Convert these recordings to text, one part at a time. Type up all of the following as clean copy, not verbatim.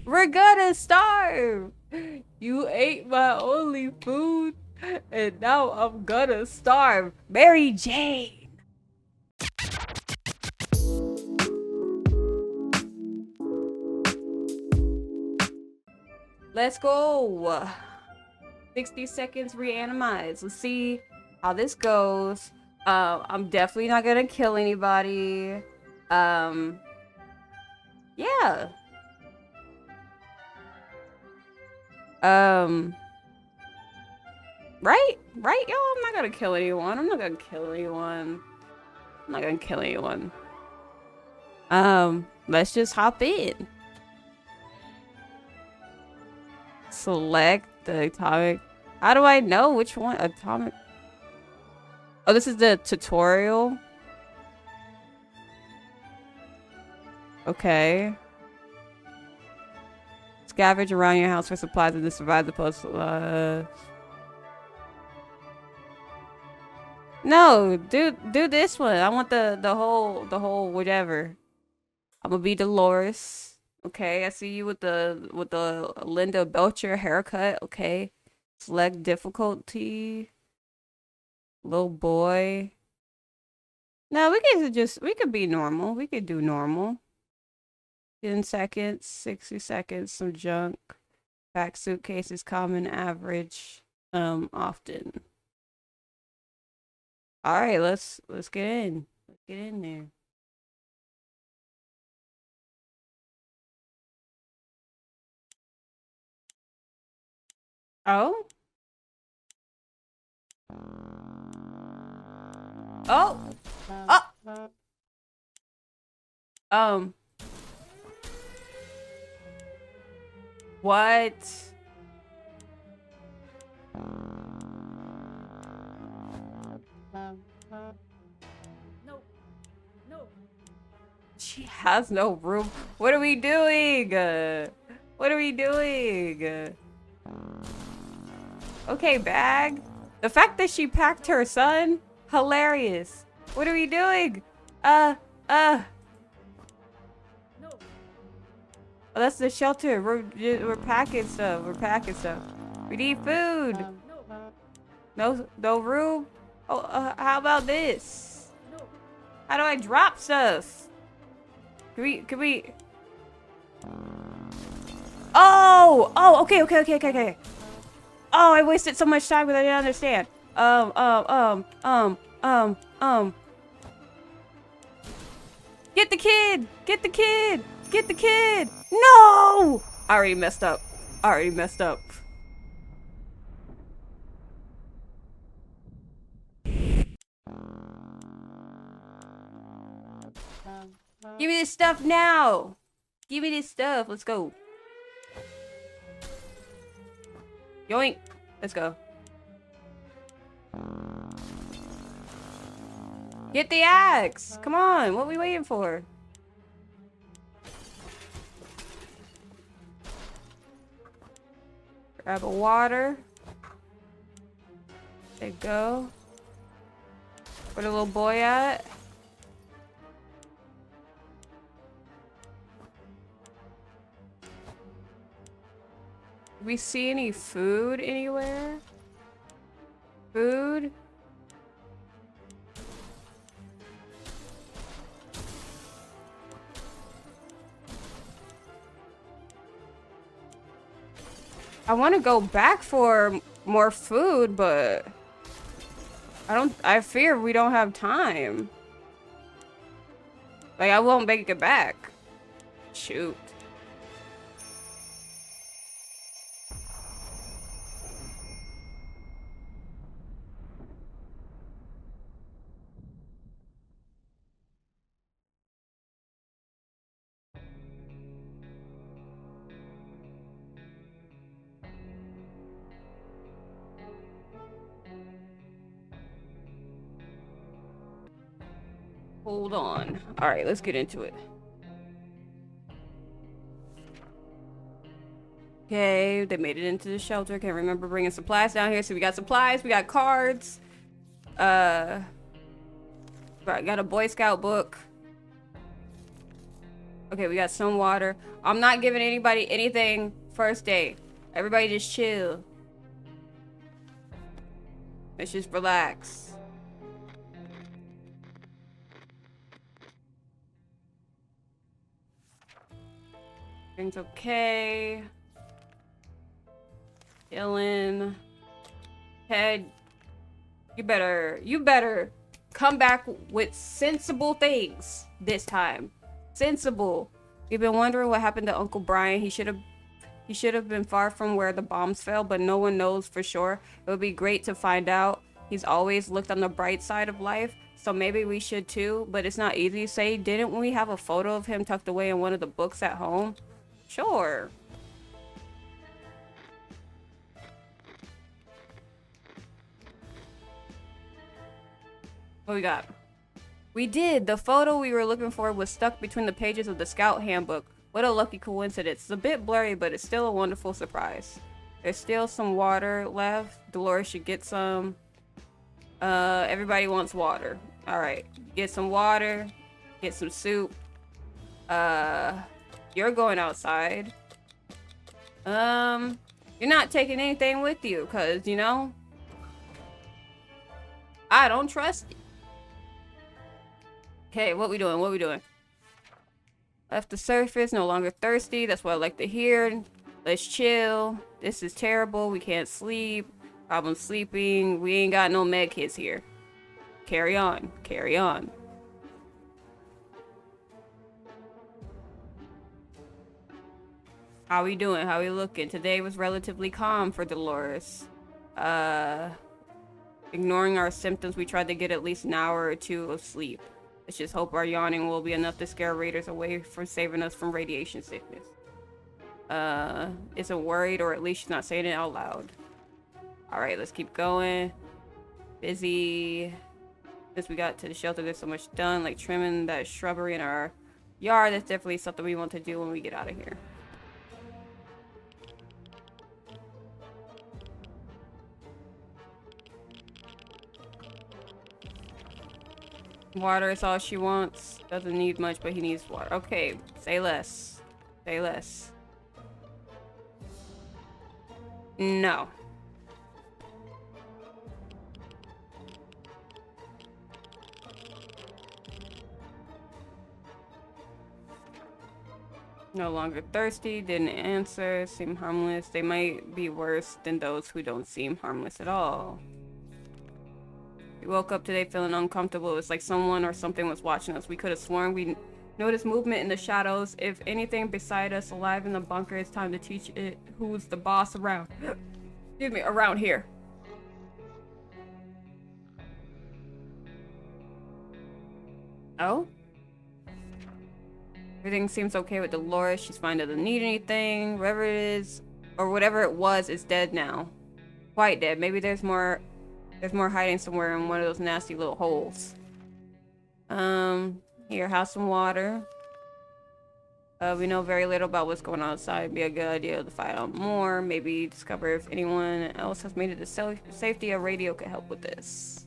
We're gonna starve. You ate my only food, and now I'm gonna starve. Mary Jane. Let's go. 60 seconds ReAtomized. Let's see how this goes. I'm definitely not gonna kill anybody. Yeah. Right? Right, yo? I'm not gonna kill anyone. I'm not gonna kill anyone. I'm not gonna kill anyone. Let's just hop in. Select the atomic. How do I know which one? Atomic. Oh, this is the tutorial. Okay. Scavenge around your house for supplies and to survive the post. No, do this one. I want the whole whatever. I'm gonna be Dolores. Okay, I see you with the Linda Belcher haircut. Okay, select difficulty. Little boy. No, we could be normal. We could do normal. 10 seconds, 60 seconds, some junk. Pack suitcases, common, average, often. All right, let's get in. Let's get in there. Oh. Oh. Oh. What? No. No. She has no room. What are we doing? What are we doing? Okay, bag. The fact that she packed her son, hilarious. What are we doing? No. Oh, that's the shelter. We're packing stuff. We're packing stuff. We need food. No room. Oh, how about this? How do I drop stuff? Can we? Oh, okay. Oh, I wasted so much time because I didn't understand. Get the kid! Get the kid! Get the kid! No! I already messed up. Give me this stuff now! Give me this stuff. Let's go. Yoink. Let's go. Get the axe! Come on, what are we waiting for? Grab a water. There you go. Where the little boy at? Do we see any food anywhere? Food? I want to go back for more food, but I fear we don't have time. Like, I won't make it back. Shoot. Hold on. All right, let's get into it. Okay, they made it into the shelter. Can't remember bringing supplies down here. So we got supplies, we got cards. Got a Boy Scout book. Okay, we got some water. I'm not giving anybody anything first day. Everybody just chill. Let's just relax. Everything's okay. Dylan. Ted, you better come back with sensible things this time. Sensible. We've been wondering what happened to Uncle Brian. He should have been far from where the bombs fell, but no one knows for sure. It would be great to find out. He's always looked on the bright side of life, so maybe we should too, but it's not easy to say. Didn't we have a photo of him tucked away in one of the books at home? Sure. What we got? We did. The photo we were looking for was stuck between the pages of the Scout Handbook. What a lucky coincidence. It's a bit blurry, but it's still a wonderful surprise. There's still some water left. Dolores should get some. Everybody wants water. Alright. Get some water. Get some soup. You're going outside. You're not taking anything with you, cause, you know, I don't trust you. Okay, what we doing? What we doing? Left the surface, no longer thirsty. That's what I like to hear. Let's chill. This is terrible. We can't sleep. Problem sleeping. We ain't got no med kits here. Carry on. Carry on. How we doing? How we looking? Today was relatively calm for Dolores. Ignoring our symptoms, we tried to get at least an hour or two of sleep. Let's just hope our yawning will be enough to scare raiders away from saving us from radiation sickness. Isn't worried, or at least she's not saying it out loud. Alright, let's keep going. Busy. Since we got to the shelter, there's so much done, like trimming that shrubbery in our yard. That's definitely something we want to do when we get out of here. Water is all she wants. Doesn't need much, but he needs water. Okay, say less. Say less. No. No longer thirsty, didn't answer, seem harmless. They might be worse than those who don't seem harmless at all. We woke up today feeling uncomfortable. It's like someone or something was watching us. We could have sworn we noticed movement in the shadows. If anything beside us alive in the bunker, it's time to teach it who's the boss around. Excuse me, around here. Oh? Everything seems okay with Dolores. She's fine, doesn't need anything. Whatever it is, or whatever it was, is dead now. Quite dead. Maybe there's more hiding somewhere in one of those nasty little holes. Here, have some water. We know very little about what's going on outside. It'd be a good idea to find out more. Maybe discover if anyone else has made it to safety. A radio could help with this.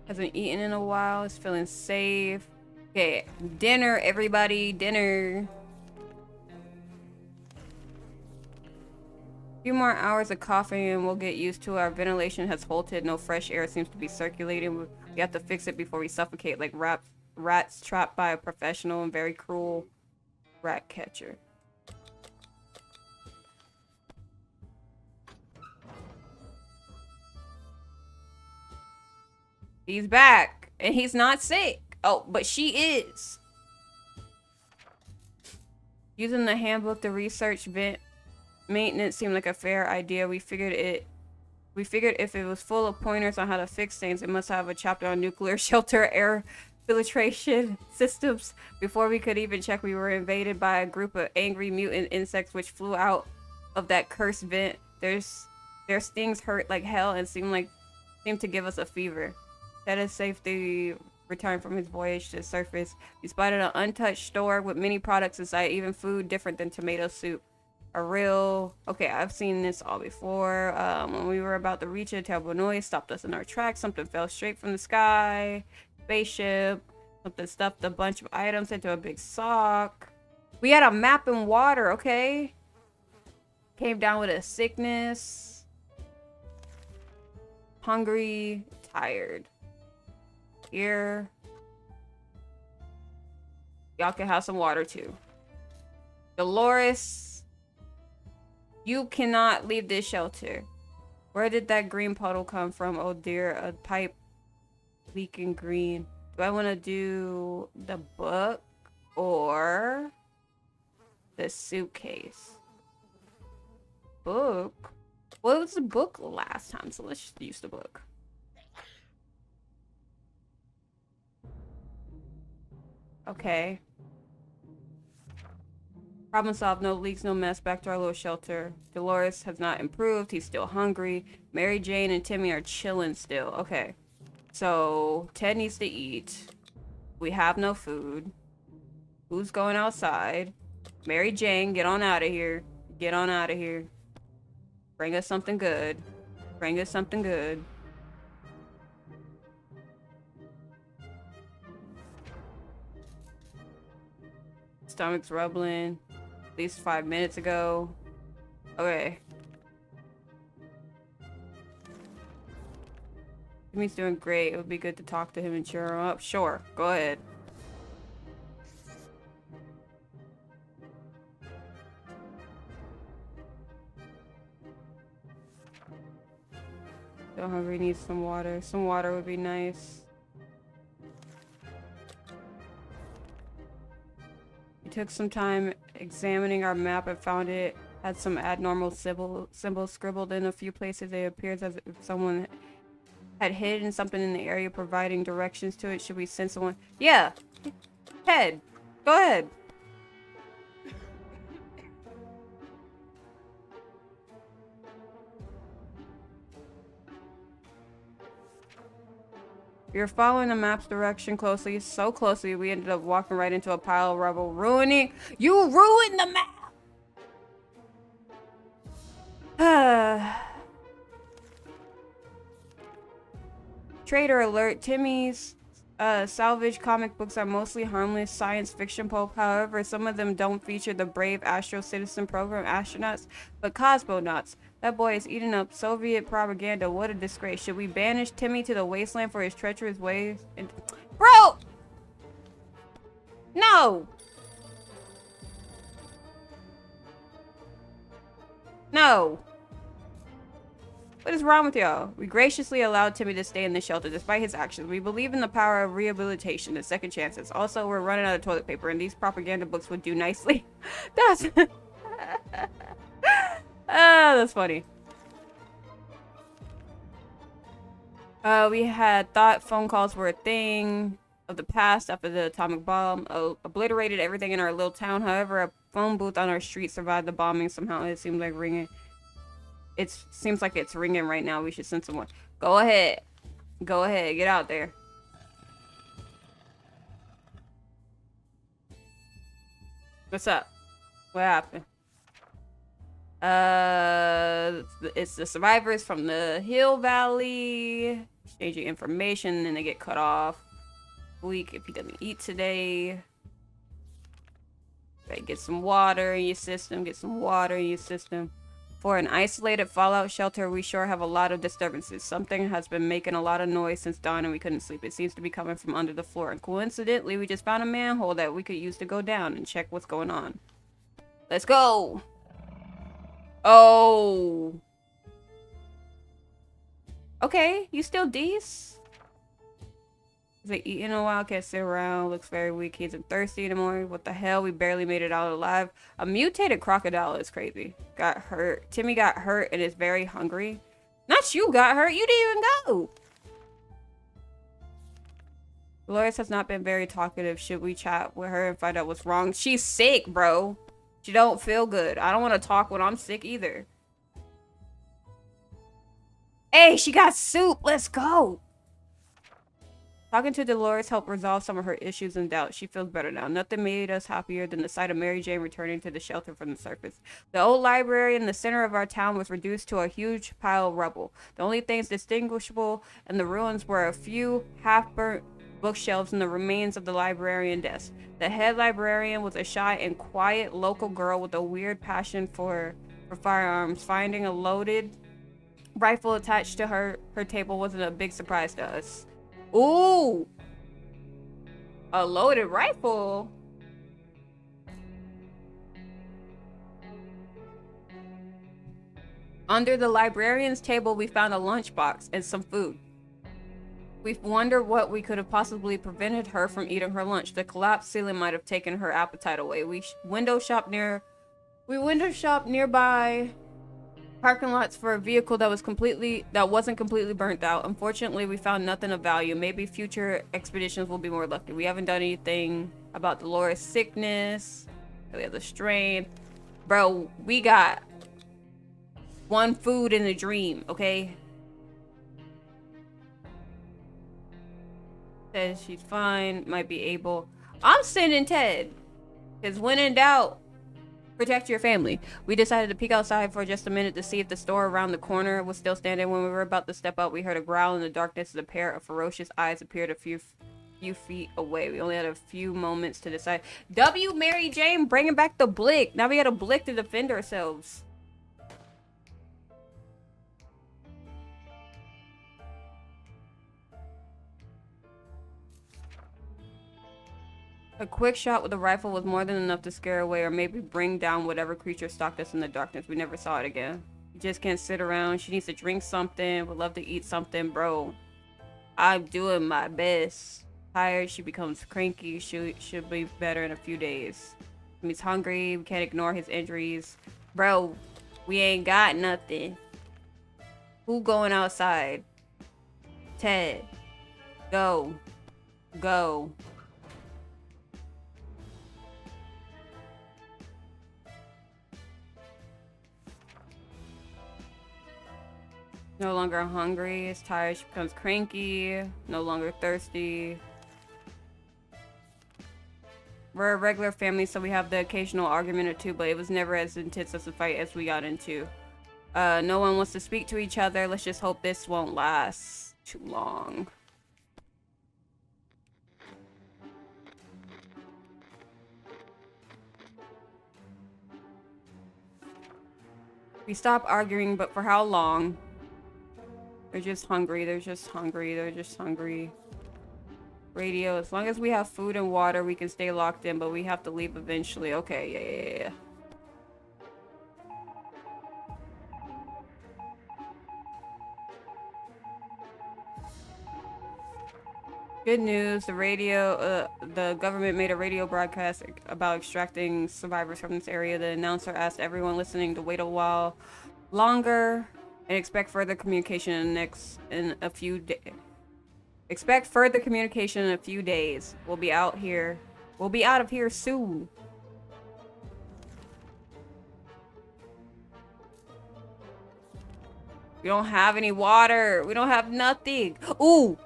Hasn't eaten in a while. Is feeling safe. Okay, dinner, everybody, dinner. A few more hours of coughing and we'll get used to it. Our ventilation has halted. No fresh air seems to be circulating. We have to fix it before we suffocate like rats trapped by a professional and very cruel rat catcher. He's back and he's not sick. Oh, but she is. Using the handbook to research vent maintenance seemed like a fair idea. We figured if it was full of pointers on how to fix things, it must have a chapter on nuclear shelter air filtration systems. Before we could even check, we were invaded by a group of angry mutant insects which flew out of that cursed vent. Their stings hurt like hell and seemed to give us a fever. That is safety. Returned from his voyage to the surface. We spotted an untouched store with many products inside, even food different than tomato soup. a real... Okay, I've seen this all before. When we were about to reach a terrible noise stopped us in our tracks. Something fell straight from the sky. Spaceship. Something stuffed a bunch of items into a big sock. We had a map in water, okay? Came down with a sickness. Hungry. Tired. Here. Y'all can have some water too. Dolores, you cannot leave this shelter. Where did that green puddle come from? Oh dear, a pipe leaking green. Do I want to do the book or the suitcase? Book? What was the book last time? So let's just use the book. Okay. Problem solved. No leaks, no mess. Back to our little shelter. Dolores has not improved. He's still hungry. Mary Jane and Timmy are chilling still. Okay. So, Ted needs to eat. We have no food. Who's going outside? Mary Jane, get on out of here. Get on out of here. Bring us something good. Bring us something good. Stomach's rumbling. At least 5 minutes ago. Okay. Timmy's doing great. It would be good to talk to him and cheer him up. Sure, go ahead. Still hungry, needs some water. Some water would be nice. We took some time examining our map and found it had some abnormal symbols scribbled in a few places. It appears as if someone had hidden something in the area, providing directions to it. Should we send someone? Yeah! Ted! Go ahead! We were following the map's direction closely, so closely we ended up walking right into a pile of rubble, ruining... You ruined the map! Trader alert. Timmy's salvage comic books are mostly harmless science fiction pulp. However, some of them don't feature the brave Astro Citizen program astronauts, but cosmonauts. That boy is eating up Soviet propaganda. What a disgrace. Should we banish Timmy to the wasteland for his treacherous ways? Bro! No! No! What is wrong with y'all? We graciously allowed Timmy to stay in the shelter despite his actions. We believe in the power of rehabilitation and second chances. Also, we're running out of toilet paper and these propaganda books would do nicely. That's... that's funny. We had thought phone calls were a thing of the past after the atomic bomb obliterated everything in our little town. However, a phone booth on our street survived the bombing somehow. It seems like ringing. It seems like it's ringing right now. We should send someone. Go ahead. Go ahead. Get out there. What's up? What happened? It's the survivors from the Hill Valley. Exchanging information and they get cut off. Week if he doesn't eat today. Right, get some water in your system. Get some water in your system. For an isolated fallout shelter, we sure have a lot of disturbances. Something has been making a lot of noise since dawn and we couldn't sleep. It seems to be coming from under the floor. And coincidentally, we just found a manhole that we could use to go down and check what's going on. Let's go! Oh! Okay, you still D's? He's like, eating a while, can't sit around, looks very weak. He's thirsty in the morning. What the hell? We barely made it out alive. A mutated crocodile is crazy. Got hurt. Timmy got hurt and is very hungry. Not you got hurt. You didn't even go. Dolores has not been very talkative. Should we chat with her and find out what's wrong? She's sick, bro. She don't feel good. I don't want to talk when I'm sick either. Hey, she got soup. Let's go. Talking to Dolores helped resolve some of her issues and doubts. She feels better now. Nothing made us happier than the sight of Mary Jane returning to the shelter from the surface. The old library in the center of our town was reduced to a huge pile of rubble. The only things distinguishable in the ruins were a few half-burnt bookshelves and the remains of the librarian desk. The head librarian was a shy and quiet local girl with a weird passion for firearms. Finding a loaded rifle attached to her table wasn't a big surprise to us. Ooh! A loaded rifle? Under the librarian's table, we found a lunchbox and some food. We wondered what we could have possibly prevented her from eating her lunch. The collapsed ceiling might have taken her appetite away. We window shopped nearby parking lots for a vehicle that wasn't completely burnt out. Unfortunately, we found nothing of value. Maybe future expeditions will be more lucky. We haven't done anything about Dolores' sickness. We have the strain. Bro, we got one food in the dream, okay? Says she's fine, might be able. I'm sending Ted. Because when in doubt, protect your family. We decided to peek outside for just a minute to see if the store around the corner was still standing. When we were about to step out, we heard a growl in the darkness as a pair of ferocious eyes appeared a few feet away. We only had a few moments to decide. W. Mary Jane bringing back the blick. Now we had a blick to defend ourselves. A quick shot with a rifle was more than enough to scare away or maybe bring down whatever creature stalked us in the darkness. We never saw it again. You just can't sit around. She needs to drink something. Would love to eat something, bro. I'm doing my best. Tired, she becomes cranky. She should be better in a few days. He's hungry. We can't ignore his injuries. Bro, we ain't got nothing. Who going outside? Ted. Go. Go. No longer hungry, is tired, she becomes cranky, no longer thirsty. We're a regular family, so we have the occasional argument or two, but it was never as intense as the fight as we got into. No one wants to speak to each other. Let's just hope this won't last too long. We stop arguing, but for how long? They're just hungry, they're just hungry, they're just hungry. Radio, as long as we have food and water, we can stay locked in, but we have to leave eventually. Okay, yeah. Good news, the government made a radio broadcast about extracting survivors from this area. The announcer asked everyone listening to wait a while longer and expect further communication in a few days. Expect further communication in a few days. We'll be out of here soon. We don't have any water. We don't have nothing. Ooh.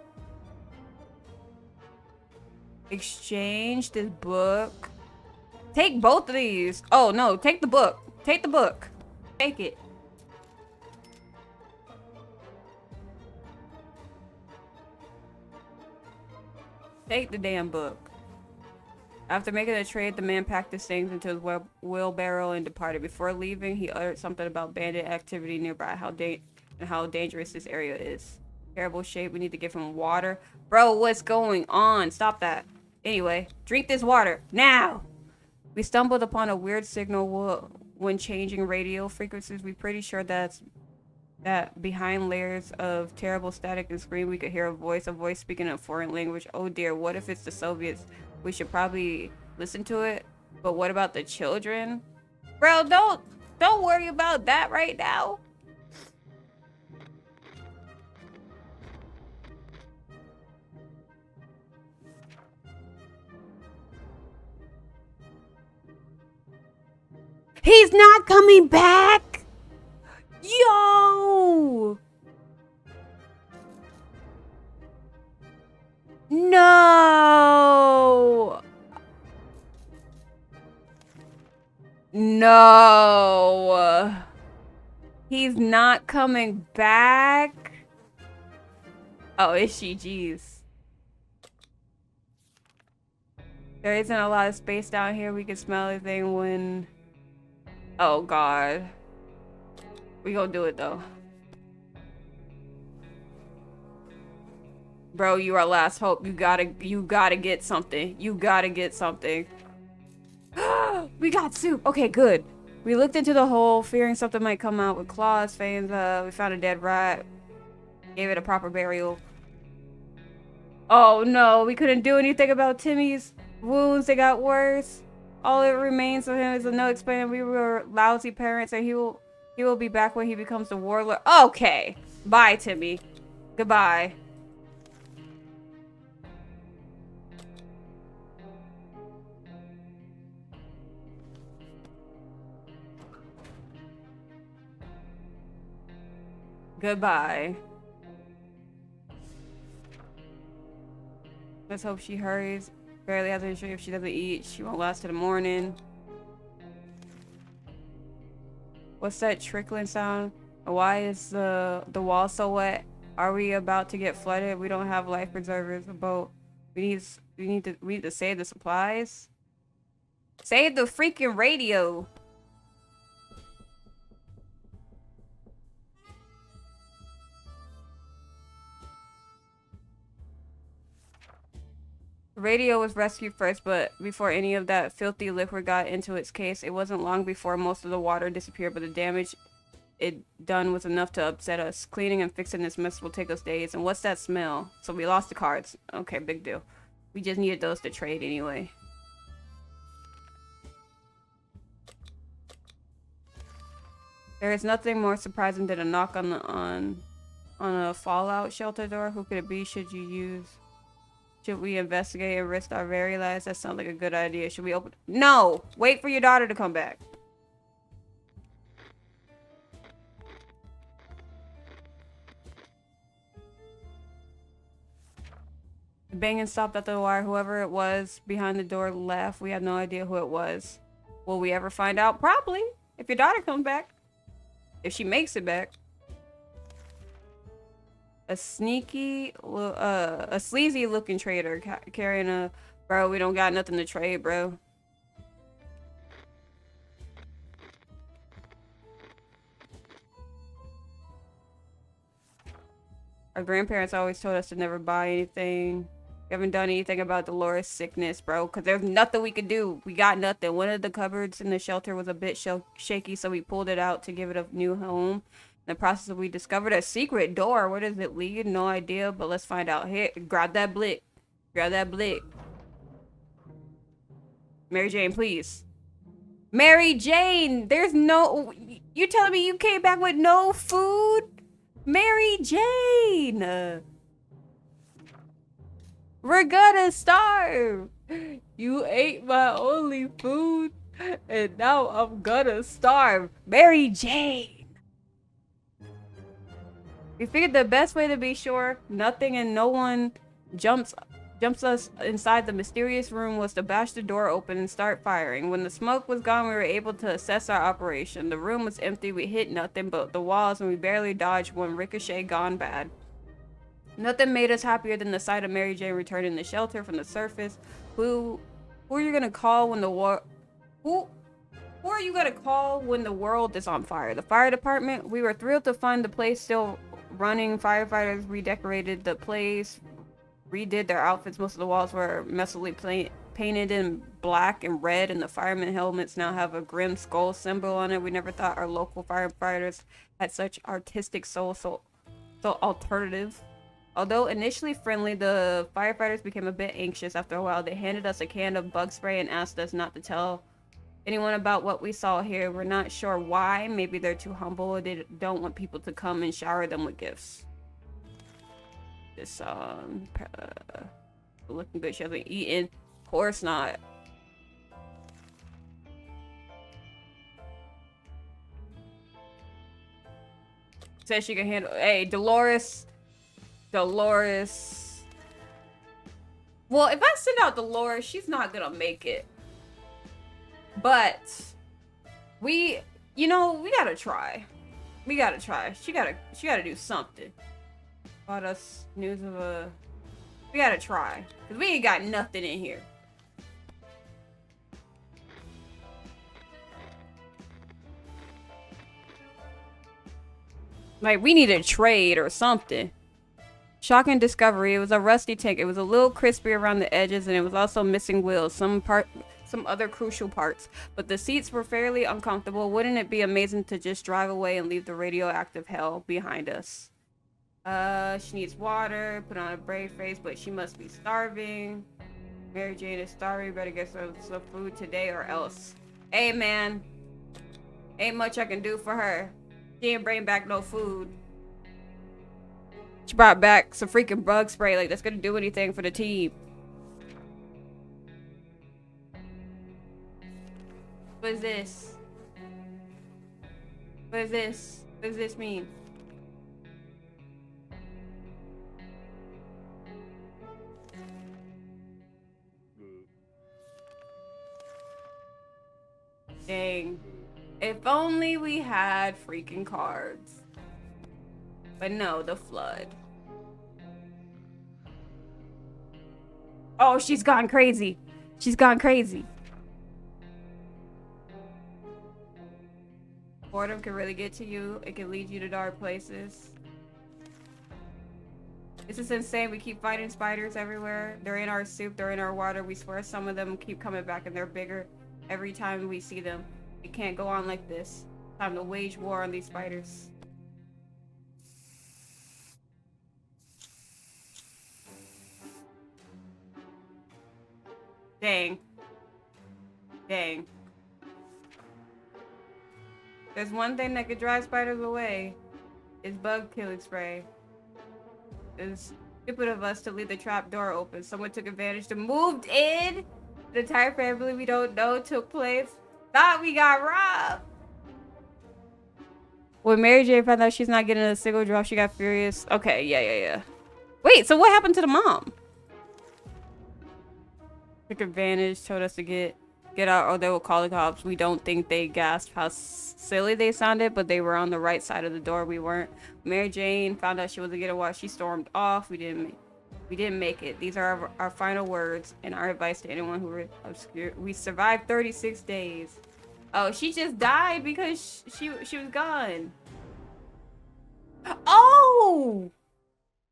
Exchange this book. Take both of these. Oh no, take the book. Take the book. Take it. Take the damn book. After making a trade, the man packed his things into his wheelbarrow and departed. Before leaving, he uttered something about bandit activity nearby, how dangerous this area is. Terrible shape. We need to give him water. Bro, what's going on? Stop that. Anyway, drink this water now. We stumbled upon a weird signal when changing radio frequencies. We're pretty sure that behind layers of terrible static and scream, we could hear a voice speaking a foreign language. Oh dear, what if it's the Soviets? We should probably listen to it. But what about the children? Bro, don't worry about that right now. He's not coming back! Yo! No! No! He's not coming back? Oh, is she? Jeez. There isn't a lot of space down here. We can smell everything when... Oh, God. We gonna do it, though. Bro, you are last hope. You gotta get something. You gotta get something. We got soup. Okay, good. We looked into the hole, fearing something might come out with claws, fangs. We found a dead rat. Gave it a proper burial. Oh no, we couldn't do anything about Timmy's wounds. They got worse. All it remains of him is a note explaining we were lousy parents and he will be back when he becomes the warlord. Okay. Bye, Timmy. Goodbye. Goodbye. Let's hope she hurries. Barely has any sugar. If she doesn't eat, she won't last till the morning. What's that trickling sound? Why is the wall so wet? Are we about to get flooded? We don't have life preservers. A boat. We need to save the supplies. Save the freaking radio. The radio was rescued first, but before any of that filthy liquid got into its case, it wasn't long before most of the water disappeared, but the damage it done was enough to upset us. Cleaning and fixing this mess will take us days. And what's that smell? So we lost the cards. Okay, big deal. We just needed those to trade anyway. There is nothing more surprising than a knock on a fallout shelter door. Who could it be? Should we investigate and risk our very lives? That sounds like a good idea. Should we open? No! Wait for your daughter to come back. The banging stopped at the wire. Whoever it was behind the door left. We have no idea who it was. Will we ever find out? Probably. If your daughter comes back. If she makes it back. A sleazy looking trader carrying a... Bro, we don't got nothing to trade, bro. Our grandparents always told us to never buy anything. We haven't done anything about Dolores' sickness, bro, because there's nothing we could do. We got nothing. One of the cupboards in the shelter was a bit shaky, so we pulled it out to give it a new home. In the process, we discovered a secret door. Where does it lead? No idea, but let's find out. Here, grab that blick. Grab that blick. Mary Jane, please. Mary Jane! There's no... You telling me you came back with no food? Mary Jane! We're gonna starve! You ate my only food, and now I'm gonna starve. Mary Jane! We figured the best way to be sure nothing and no one jumps us inside the mysterious room was to bash the door open and start firing. When the smoke was gone, we were able to assess our operation. The room was empty. We hit nothing but the walls, and we barely dodged one ricochet gone bad. Nothing made us happier than the sight of Mary Jane returning the shelter from the surface. Who are you gonna call when the war? Who are you gonna call when the world is on fire? The fire department? We were thrilled to find the place still running. Firefighters redecorated the place, redid their outfits. Most of the walls were messily painted in black and red, and the firemen helmets now have a grim skull symbol on it. We never thought our local firefighters had such artistic soul, so alternative. Although initially friendly, the firefighters became a bit anxious after a while. They handed us a can of bug spray and asked us not to tell anyone about what we saw here. We're not sure why. Maybe they're too humble, or they don't want people to come and shower them with gifts. This looking good. She hasn't eaten. Of course not. Says she can handle. Hey, Dolores. Well, if I send out Dolores, she's not gonna make it. But we, you know, we gotta try. We gotta try. She gotta do something. Bought us news of a. We gotta try, cause we ain't got nothing in here. Like, we need a trade or something. Shocking discovery. It was a rusty tank. It was a little crispy around the edges, and it was also missing wheels, some other crucial parts. But the seats were fairly uncomfortable. Wouldn't it be amazing to just drive away and leave the radioactive hell behind us? She needs water. Put on a brave face, but she must be starving. Mary Jane is starving. Better get some food today or else. Hey, man. Ain't much I can do for her. She ain't bring back no food. She brought back some freaking bug spray. Like, that's gonna do anything for the team. What is this? What is this? What does this mean? Dang. If only we had freaking cards. But no, the flood. Oh, she's gone crazy. She's gone crazy. Boredom can really get to you. It can lead you to dark places. This is insane. We keep fighting spiders everywhere. They're in our soup. They're in our water. We swear some of them keep coming back and they're bigger every time we see them. It can't go on like this. Time to wage war on these spiders. Dang. Dang. There's one thing that could drive spiders away. It's bug killing spray. It's stupid of us to leave the trap door open. Someone took advantage to moved in. The entire family we don't know took place. Thought we got robbed. When Mary Jane found out she's not getting a single drop, she got furious. Okay, yeah. Wait, so what happened to the mom? Took advantage, told us to get out or they will call the cops. We don't think they gasped how silly they sounded, but they were on the right side of the door. We weren't. Mary Jane found out she wasn't getting what she stormed off. We didn't make it. These are our final words and our advice to anyone who were obscure. We survived 36 days. Oh, she just died because she was gone. Oh!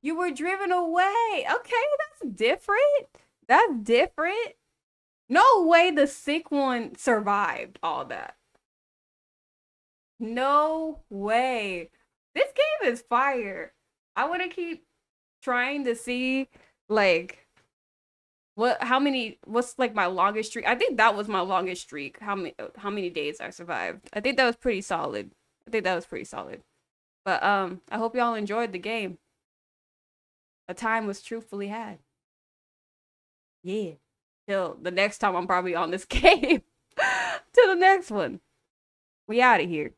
You were driven away. Okay, that's different. That's different. No way the sick one survived all that. No way. This game is fire. I want to keep trying to see, like, what's like my longest streak. I think that was my longest streak. How many days I survived. I think that was pretty solid. But I hope y'all enjoyed the game. A time was truthfully had. Yeah. Till the next time I'm probably on this game. Till the next one. We out of here.